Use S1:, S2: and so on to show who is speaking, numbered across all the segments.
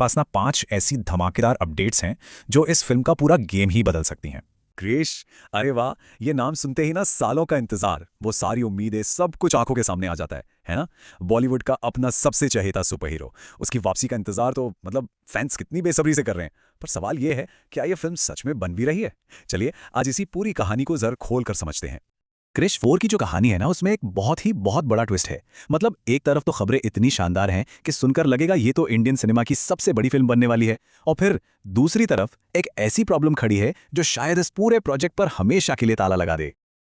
S1: पास ना 5 ऐसी धमाकेदार अपडेट्स हैं जो इस फिल्म का पूरा गेम ही बदल सकती हैं।
S2: क्रिश, अरे वाह। ये नाम सुनते ही ना सालों का इंतजार, वो सारी उम्मीदें, सब कुछ आंखों के सामने आ जाता है ना। बॉलीवुड का अपना सबसे चहेता सुपर हीरो, उसकी वापसी का इंतजार तो मतलब फैंस कितनी बेसब्री से कर रहे हैं। पर सवाल ये है, क्या ये फिल्म सच में बन भी रही है? चलिए आज इसी पूरी कहानी को जरा खोल कर समझते हैं।
S1: क्रिश 4 की जो कहानी है ना, उसमें एक बहुत बड़ा ट्विस्ट है। मतलब एक तरफ तो खबरें इतनी शानदार हैं कि सुनकर लगेगा ये तो इंडियन सिनेमा की सबसे बड़ी फिल्म बनने वाली है, और फिर दूसरी तरफ एक ऐसी प्रॉब्लम खड़ी है जो शायद इस पूरे प्रोजेक्ट पर हमेशा के लिए ताला लगा दे।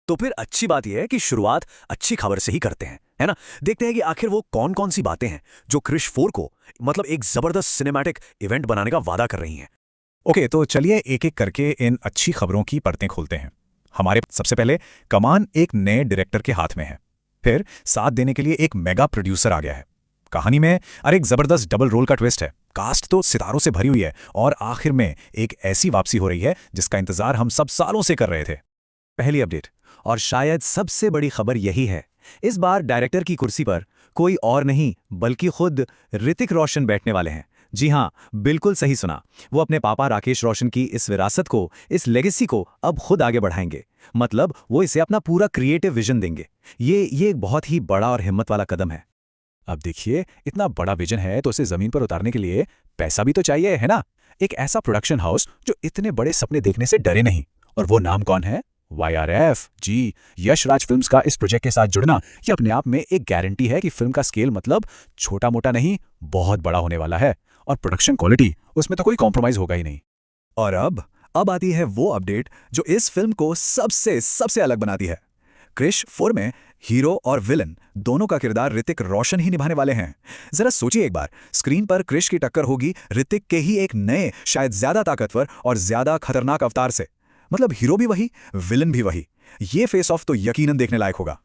S2: तो फिर अच्छी बात यह है कि शुरुआत अच्छी खबर से ही करते हैं, है ना। देखते हैं कि आखिर वो कौन कौन सी बातें हैं जो क्रिश 4 को मतलब एक जबरदस्त सिनेमैटिक इवेंट बनाने का वादा कर रही हैं।
S1: ओके, तो चलिए एक एक करके इन अच्छी खबरों की परतें खोलते हैं। हमारे सबसे पहले कमान एक नए डायरेक्टर के हाथ में है। फिर साथ देने के लिए एक मेगा प्रोड्यूसर आ गया है। कहानी में एक जबरदस्त डबल रोल का ट्विस्ट है। कास्ट तो सितारों से भरी हुई है, और आखिर में एक ऐसी वापसी हो रही है जिसका इंतजार हम सब सालों से कर रहे थे।
S3: पहली अपडेट, और शायद सबसे बड़ी खबर यही है, इस बार डायरेक्टर की कुर्सी पर कोई और नहीं बल्कि खुद ऋतिक रोशन बैठने वाले हैं। जी हाँ, बिल्कुल सही सुना। वो अपने पापा राकेश रोशन की इस विरासत को, इस लेगेसी को अब खुद आगे बढ़ाएंगे। मतलब वो इसे अपना पूरा क्रिएटिव विजन देंगे। ये एक बहुत ही बड़ा और हिम्मत वाला कदम है।
S1: अब देखिए, इतना बड़ा विजन है तो उसे जमीन पर उतारने के लिए पैसा भी तो चाहिए, है ना। एक ऐसा प्रोडक्शन हाउस जो इतने बड़े सपने देखने से डरे नहीं। और वो नाम कौन है? YRF जी। यश राज फिल्म्स का इस प्रोजेक्ट के साथ जुड़ना ये अपने आप में एक गारंटी है कि फिल्म का स्केल मतलब छोटा मोटा नहीं, बहुत बड़ा होने वाला है। और प्रोडक्शन क्वालिटी, उसमें तो कोई कॉम्प्रोमाइज होगा ही नहीं।
S2: और अब आती है वो अपडेट जो इस फिल्म को सबसे अलग बनाती है। क्रिश 4 में हीरो और विलन दोनों का किरदार ऋतिक रोशन ही निभाने वाले हैं। जरा सोचिए एक बार, स्क्रीन पर क्रिश की टक्कर होगी ऋतिक के ही एक नए, शायद ज्यादा ताकतवर और ज्यादा खतरनाक अवतार से। मतलब हीरो भी वही, विलन भी वही। ये फेस ऑफ तो यकीनन देखने लायक होगा।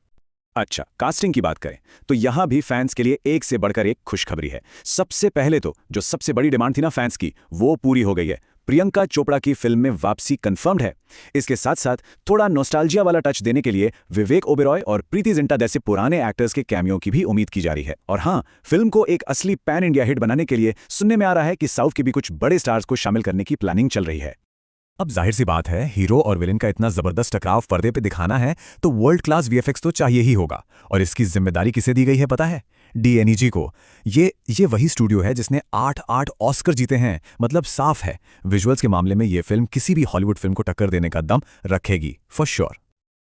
S3: अच्छा, कास्टिंग की बात करें तो यहां भी फैंस के लिए एक से बढ़कर एक खुशखबरी है। सबसे पहले तो जो सबसे बड़ी डिमांड थी ना फैंस की, वो पूरी हो गई है। प्रियंका चोपड़ा की फिल्म में वापसी कंफर्म्ड है। इसके साथ साथ थोड़ा नॉस्टैल्जिया वाला टच देने के लिए विवेक ओबेरॉय और प्रीति जिंटा जैसे पुराने एक्टर्स के कैमियो की भी उम्मीद की जा रही है। और हाँ, फिल्म को एक असली पैन इंडिया हिट बनाने के लिए सुनने में आ रहा है कि साउथ के भी कुछ बड़े स्टार्स को शामिल करने की प्लानिंग चल रही है।
S1: अब जाहिर सी बात है, हीरो और विलेन का इतना जबरदस्त टकराव पर्दे पे दिखाना है तो वर्ल्ड क्लास VFX तो चाहिए ही होगा। और इसकी जिम्मेदारी किसे दी गई है पता है? DNEG को। ये वही स्टूडियो है जिसने 8 ऑस्कर जीते हैं। मतलब साफ है, विजुअल्स के मामले में ये फिल्म किसी भी हॉलीवुड फिल्म को टक्कर देने का दम रखेगी, फॉर श्योर।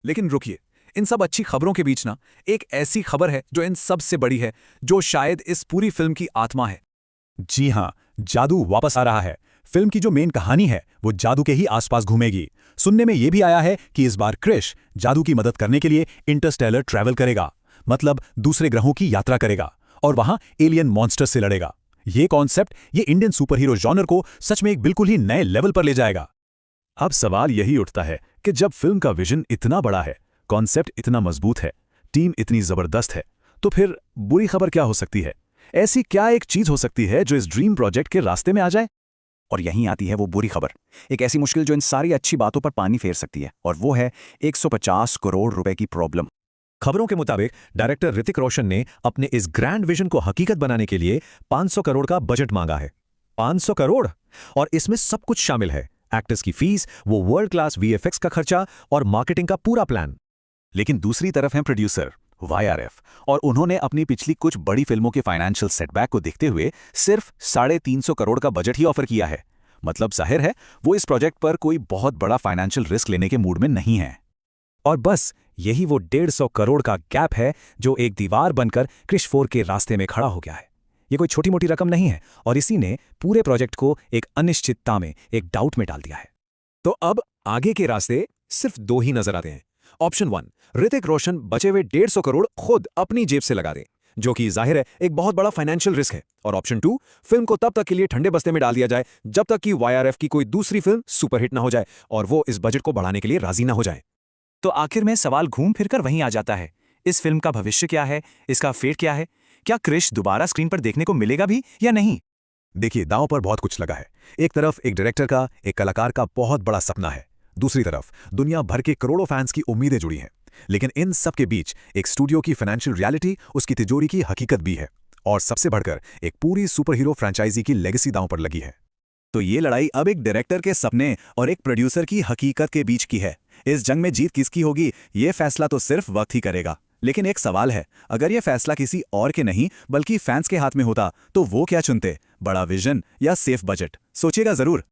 S2: लेकिन रुकिए, इन सब अच्छी खबरों के बीच ना एक ऐसी खबर है जो इन सब से बड़ी है, जो शायद इस पूरी फिल्म की आत्मा है।
S1: जी हाँ, जादू वापस आ रहा है। फिल्म की जो मेन कहानी है वो जादू के ही आसपास घूमेगी। सुनने में ये भी आया है कि इस बार क्रिश जादू की मदद करने के लिए इंटरस्टेलर ट्रैवल करेगा। मतलब दूसरे ग्रहों की यात्रा करेगा और वहां एलियन मॉन्स्टर से लड़ेगा। ये कॉन्सेप्ट ये इंडियन सुपर हीरो जॉनर को सच में एक बिल्कुल ही नए लेवल पर ले जाएगा।
S3: अब सवाल यही उठता है कि जब फिल्म का विजन इतना बड़ा है, कॉन्सेप्ट इतना मजबूत है, टीम इतनी जबरदस्त है, तो फिर बुरी खबर क्या हो सकती है? ऐसी क्या एक चीज हो सकती है जो इस ड्रीम प्रोजेक्ट के रास्ते में आ जाए?
S4: और यहीं आती है वो बुरी खबर, एक ऐसी मुश्किल जो इन सारी अच्छी बातों पर पानी फेर सकती है, और वो है 150 करोड़ रुपए की प्रॉब्लम।
S5: खबरों के मुताबिक डायरेक्टर ऋतिक रोशन ने अपने इस ग्रैंड विजन को हकीकत बनाने के लिए 500 करोड़ का बजट मांगा है। 500 करोड़, और इसमें सब कुछ शामिल है। एक्टर्स की फीस, वो वर्ल्ड क्लास VFX का खर्चा और मार्केटिंग का पूरा प्लान।
S3: लेकिन दूसरी तरफ है प्रोड्यूसर YRF, और उन्होंने अपनी पिछली कुछ बड़ी फिल्मों के फाइनेंशियल सेटबैक को देखते हुए सिर्फ 350 करोड़ का बजट ही ऑफर किया है। मतलब जाहिर है वो इस प्रोजेक्ट पर कोई बहुत बड़ा फाइनेंशियल रिस्क लेने के मूड में नहीं है।
S1: और बस यही वो 150 करोड़ का गैप है जो एक दीवार बनकर क्रिश 4 के रास्ते में खड़ा हो गया है। ये कोई छोटी मोटी रकम नहीं है, और इसी ने पूरे प्रोजेक्ट को एक अनिश्चितता में, एक डाउट में डाल दिया है।
S5: तो अब आगे के रास्ते सिर्फ 2 ही नजर आते हैं। ऑप्शन 1, ऋतिक रोशन बचे हुए 150 करोड़ खुद अपनी जेब से लगा दें, जो कि जाहिर है एक बहुत बड़ा फाइनेंशियल रिस्क है। और ऑप्शन 2, फिल्म को तब तक के लिए ठंडे बस्ते में डाल दिया जाए जब तक कि YRF की कोई दूसरी फिल्म सुपरहिट ना हो जाए और वो इस बजट को बढ़ाने के लिए राजी ना हो जाए।
S4: तो आखिर में सवाल घूम फिरकर वहीं आ जाता है, इस फिल्म का भविष्य क्या है, इसका फेट क्या है? क्या क्रिश दोबारा स्क्रीन पर देखने को मिलेगा भी या नहीं?
S5: देखिए, दांव पर बहुत कुछ लगा है। एक तरफ एक डायरेक्टर का, एक कलाकार का बहुत बड़ा सपना है, दूसरी तरफ दुनिया भर के करोड़ों फैंस की उम्मीदें जुड़ी हैं। लेकिन इन सब के बीच एक स्टूडियो की फाइनेंशियल रियलिटी, उसकी तिजोरी की हकीकत भी है। और सबसे बढ़कर एक पूरी सुपर हीरो फ्रेंचाइजी की लेगेसी दांव पर लगी है।
S2: तो ये लड़ाई अब एक डायरेक्टर के सपने और एक प्रोड्यूसर की हकीकत के बीच की है। इस जंग में जीत किसकी होगी, ये फैसला तो सिर्फ वक्त ही करेगा। लेकिन एक सवाल है, अगर ये फैसला किसी और के नहीं बल्कि फैंस के हाथ में होता तो वो क्या चुनते, बड़ा विजन या सेफ बजट? सोचिएगा जरूर।